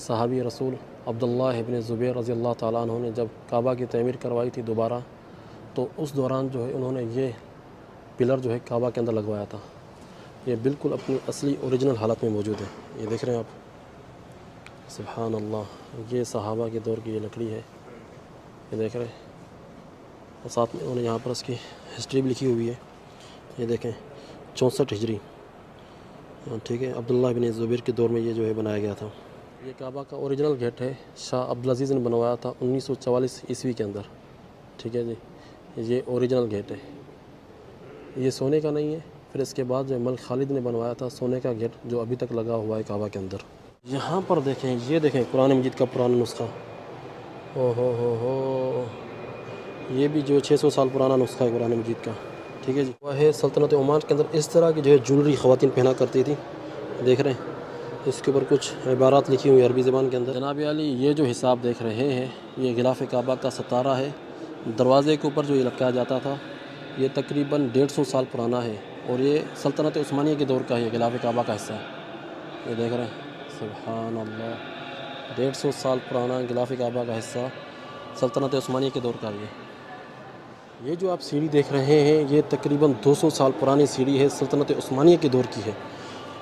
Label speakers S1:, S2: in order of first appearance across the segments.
S1: صحابی رسول عبداللہ ابن زبیر رضی اللہ تعالیٰ عنہ نے جب کعبہ کی تعمیر کروائی تھی دوبارہ، تو اس دوران جو ہے انہوں نے یہ پلر جو ہے کعبہ کے اندر لگوایا تھا۔ یہ بالکل اپنی اصلی اوریجنل حالت میں موجود ہے۔ یہ دیکھ رہے ہیں آپ، سبحان اللہ، یہ صحابہ کے دور کی یہ لکڑی ہے، یہ دیکھ رہے ہیں، اور ساتھ میں انہوں نے یہاں پر اس کی ہسٹری بھی لکھی ہوئی ہے۔ یہ دیکھیں 64 ہجری، ٹھیک ہے، عبداللہ بن زبیر کے دور میں یہ جو ہے بنایا گیا تھا۔ یہ کعبہ کا اوریجنل گیٹ ہے، شاہ عبدالعزیز نے بنوایا تھا 1944 عیسوی کے اندر، ٹھیک ہے جی، یہ اوریجنل گیٹ ہے، یہ سونے کا نہیں ہے۔ پھر اس کے بعد جو ملک خالد نے بنوایا تھا سونے کا گیٹ، جو ابھی تک لگا ہوا ہے کعبہ کے اندر۔ یہاں پر دیکھیں، یہ دیکھیں قرآن مجید کا پرانا نسخہ، او ہو، یہ بھی جو 600 سال پرانا نسخہ ہے قرآن مجید کا، ٹھیک ہے جی۔ وہ ہے سلطنت عمان کے اندر اس طرح کی جو ہے جولری خواتین پہنا کرتی تھی، دیکھ رہے ہیں، اس کے اوپر کچھ عبارات لکھی ہوئی عربی زبان کے اندر۔ جناب علی، یہ جو حساب دیکھ رہے ہیں یہ غلاف کعبہ کا ستارہ ہے، دروازے کے اوپر جو یہ لٹکایا جاتا تھا، یہ تقریباً 150 سال پرانا ہے، اور یہ سلطنت عثمانیہ کے دور کا ہے، یہ غلاف کعبہ کا حصہ ہے، یہ دیکھ رہے ہیں، سبحان اللہ، 150 سال پرانا غلاف کعبہ کا حصہ سلطنت عثمانیہ کے دور کا ہے۔ یہ جو آپ سیڑھی دیکھ رہے ہیں یہ تقریباً 200 سال پرانی سیڑھی ہے، سلطنت عثمانیہ کے دور کی ہے۔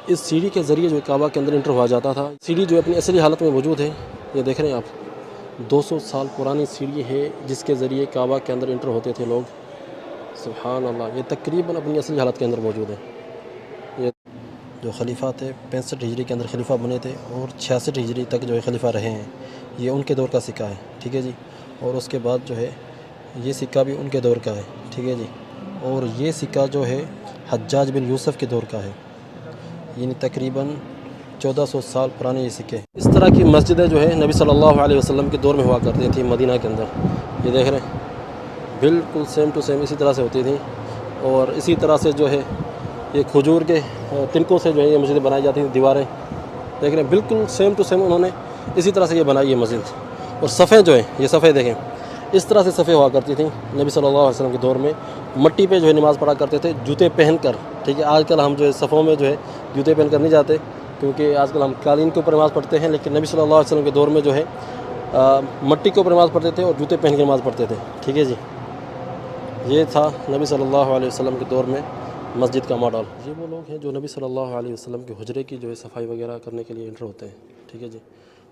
S1: اس سیڑھی کے ذریعے جو کعبہ کے اندر انٹر ہوا جاتا تھا، سیڑھی جو اپنی اصلی حالت میں موجود ہے، یہ دیکھ رہے ہیں آپ، 200 سال پرانی سیڑھی ہے جس کے ذریعے کعبہ کے اندر انٹر ہوتے تھے لوگ، سبحان اللہ، یہ تقریباً اپنی اصلی حالت کے اندر موجود ہے۔ یہ جو خلیفہ تھے 65 ہجری کے اندر خلیفہ بنے تھے، اور 66 ہجری تک جو ہے خلیفہ رہے ہیں، یہ ان کے دور کا سکہ ہے، ٹھیک ہے جی۔ اور اس کے بعد جو ہے یہ سکہ بھی ان کے دور کا ہے، ٹھیک ہے جی۔ اور یہ سکہ جو ہے حجاج بن یوسف کے دور کا ہے، یعنی تقریباً 1400 سال پرانے یہ سکے۔ اس طرح کی مسجدیں جو ہے نبی صلی اللہ علیہ وسلم کے دور میں ہوا کرتی تھیں مدینہ کے اندر، یہ دیکھ رہے ہیں، بالکل سیم ٹو سیم اسی طرح سے ہوتی تھیں، اور اسی طرح سے جو ہے یہ کھجور کے تنکوں سے جو ہے یہ مسجدیں بنائی جاتی تھیں، دیواریں دیکھ رہے ہیں، بالکل سیم ٹو سیم انہوں نے اسی طرح سے یہ بنائی ہے مسجد۔ اور صفیں جو ہیں، یہ صفیں دیکھیں، اس طرح سے صفیں ہوا کرتی تھیں نبی صلی اللہ علیہ وسلم کے دور میں، مٹی پہ جو ہے نماز پڑھا کرتے تھے جوتے پہن کر، ٹھیک ہے۔ آج کل ہم جو ہے صفوں میں جو ہے جوتے پہن کر نہیں جاتے، کیونکہ آج کل ہم قالین کے اوپر نماز پڑھتے ہیں، لیکن نبی صلی اللہ علیہ وسلم کے دور میں جو ہے مٹی کے اوپر نماز پڑھتے تھے اور جوتے پہن کے نماز پڑھتے تھے، ٹھیک ہے جی۔ یہ تھا نبی صلی اللہ علیہ وسلم کے دور میں مسجد کا ماڈل۔ یہ وہ لوگ ہیں جو نبی صلی اللہ علیہ وسلم کے حجرے کی جو ہے صفائی وغیرہ کرنے کے لیے انٹر ہوتے ہیں، ٹھیک ہے جی،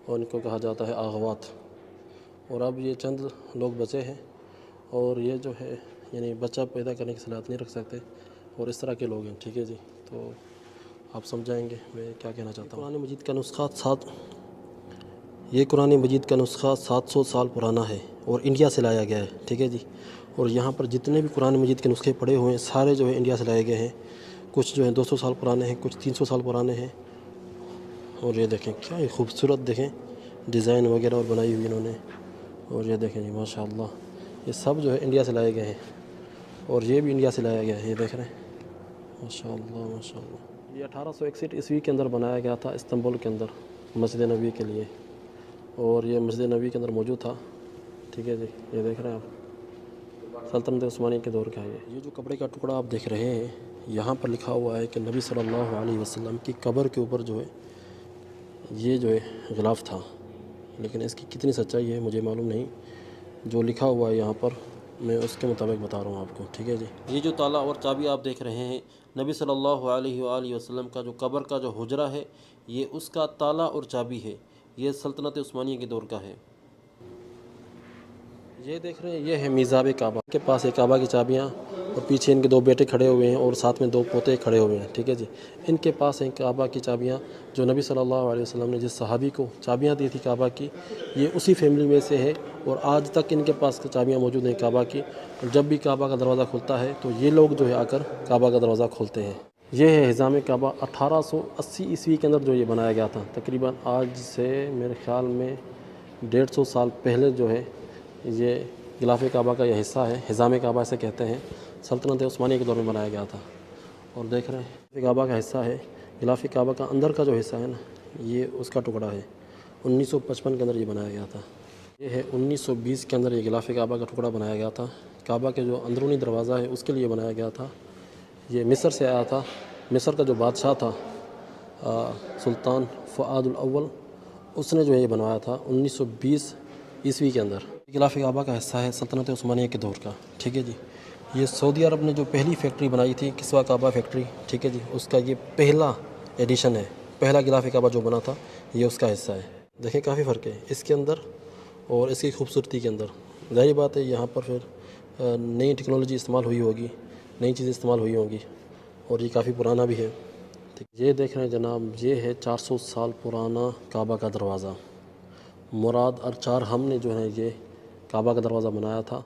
S1: اور ان کو کہا جاتا ہے آغوات۔ اور اب یہ چند لوگ بچے ہیں، اور یہ جو ہے یعنی بچہ پیدا کرنے کی صلاحیت نہیں رکھ سکتے، اور اس طرح کے لوگ ہیں، ٹھیک ہے جی۔ تو آپ سمجھائیں گے میں کیا کہنا چاہتا ہوں۔ قرآن مجید کا نسخہ یہ قرآن مجید کا نسخہ 700 سال پرانا ہے، اور انڈیا سے لایا گیا ہے، ٹھیک ہے جی۔ اور یہاں پر جتنے بھی قرآن مجید کے نسخے پڑے ہوئے ہیں سارے جو ہے انڈیا سے لائے گئے ہیں، کچھ جو ہیں 200 سال پرانے ہیں، کچھ 300 سال پرانے ہیں۔ اور یہ دیکھیں کیا یہ خوبصورت، دیکھیں ڈیزائن وغیرہ اور بنائی ہوئی انہوں نے، اور یہ دیکھیں جی ماشاء اللہ، یہ سب جو ہے انڈیا سے لائے گئے ہیں، اور یہ بھی انڈیا سے لایا گیا ہے، یہ دیکھ رہے ہیں، ماشاء اللہ ماشاء اللہ۔ یہ 1861 عیسوی کے اندر بنایا گیا تھا استنبول کے اندر مسجد نبوی کے لیے، اور یہ مسجد نبوی کے اندر موجود تھا، ٹھیک ہے جی۔ یہ دیکھ رہے ہیں آپ، سلطنت عثمانیہ کے دور کا ہے۔ یہ جو کپڑے کا ٹکڑا آپ دیکھ رہے ہیں، یہاں پر لکھا ہوا ہے کہ نبی صلی اللہ علیہ وسلم کی قبر کے اوپر جو ہے یہ جو ہے غلاف تھا، لیکن اس کی کتنی سچائی ہے مجھے معلوم نہیں، جو لکھا ہوا ہے یہاں پر میں اس کے مطابق بتا رہا ہوں آپ کو، ٹھیک ہے جی۔ یہ جو تالا اور چابی آپ دیکھ رہے ہیں، نبی صلی اللہ علیہ وآلہ وسلم کا جو قبر کا جو حجرہ ہے، یہ اس کا تالا اور چابی ہے، یہ سلطنت عثمانیہ کے دور کا ہے۔ یہ دیکھ رہے ہیں، یہ ہے میزاب کعبہ کے پاس ہے کعبہ کی چابیاں، اور پیچھے ان کے 2 بیٹے کھڑے ہوئے ہیں، اور ساتھ میں 2 پوتے کھڑے ہوئے ہیں، ٹھیک ہے جی۔ ان کے پاس ہیں کعبہ کی چابیاں، جو نبی صلی اللہ علیہ وسلم نے جس صحابی کو چابیاں دی تھی کعبہ کی، یہ اسی فیملی میں سے ہے، اور آج تک ان کے پاس چابیاں موجود ہیں کعبہ کی، اور جب بھی کعبہ کا دروازہ کھلتا ہے تو یہ لوگ جو ہے آ کر کعبہ کا دروازہ کھولتے ہیں۔ یہ ہے حزام کعبہ، 1880 عیسوی کے اندر جو یہ بنایا گیا تھا، تقریباً آج سے میرے خیال میں 150 سال پہلے جو ہے یہ غلاف کعبہ کا یہ حصہ ہے، حزام کعبہ اسے کہتے ہیں، سلطنت عثمانیہ کے دور میں بنایا گیا تھا۔ اور دیکھ رہے ہیں کعبہ کا حصہ ہے، غلاف کعبہ کا اندر کا جو حصہ ہے نا، یہ اس کا ٹکڑا ہے، 1955 کے اندر یہ بنایا گیا تھا۔ یہ ہے 1920 کے اندر یہ غلاف کعبہ کا ٹکڑا بنایا گیا تھا، کعبہ کے جو اندرونی دروازہ ہے اس کے لیے بنایا گیا تھا۔ یہ مصر سے آیا تھا، مصر کا جو بادشاہ تھا سلطان فؤاد الاول، اس نے جو ہے یہ بنوایا تھا 1920 عیسوی کے اندر. غلاف کعبہ کا حصہ ہے سلطنت عثمانیہ کے دور کا. ٹھیک ہے جی. یہ سعودی عرب نے جو پہلی فیکٹری بنائی تھی کسوہ کعبہ فیکٹری. ٹھیک ہے جی. اس کا یہ پہلا ایڈیشن ہے. پہلا غلاف کعبہ جو بنا تھا یہ اس کا حصہ ہے. دیکھیں کافی فرق ہے اس کے اندر اور اس کی خوبصورتی کے اندر. ظاہر بات ہے یہاں پر پھر نئی ٹیکنالوجی استعمال ہوئی ہوگی, نئی چیزیں استعمال ہوئی ہوں گی, اور یہ کافی پرانا بھی ہے. یہ دیکھ رہے ہیں جناب, یہ ہے 400 سال پرانا کعبہ کا دروازہ. مراد اور 4 ہم نے جو ہے یہ کعبہ کا دروازہ بنایا تھا.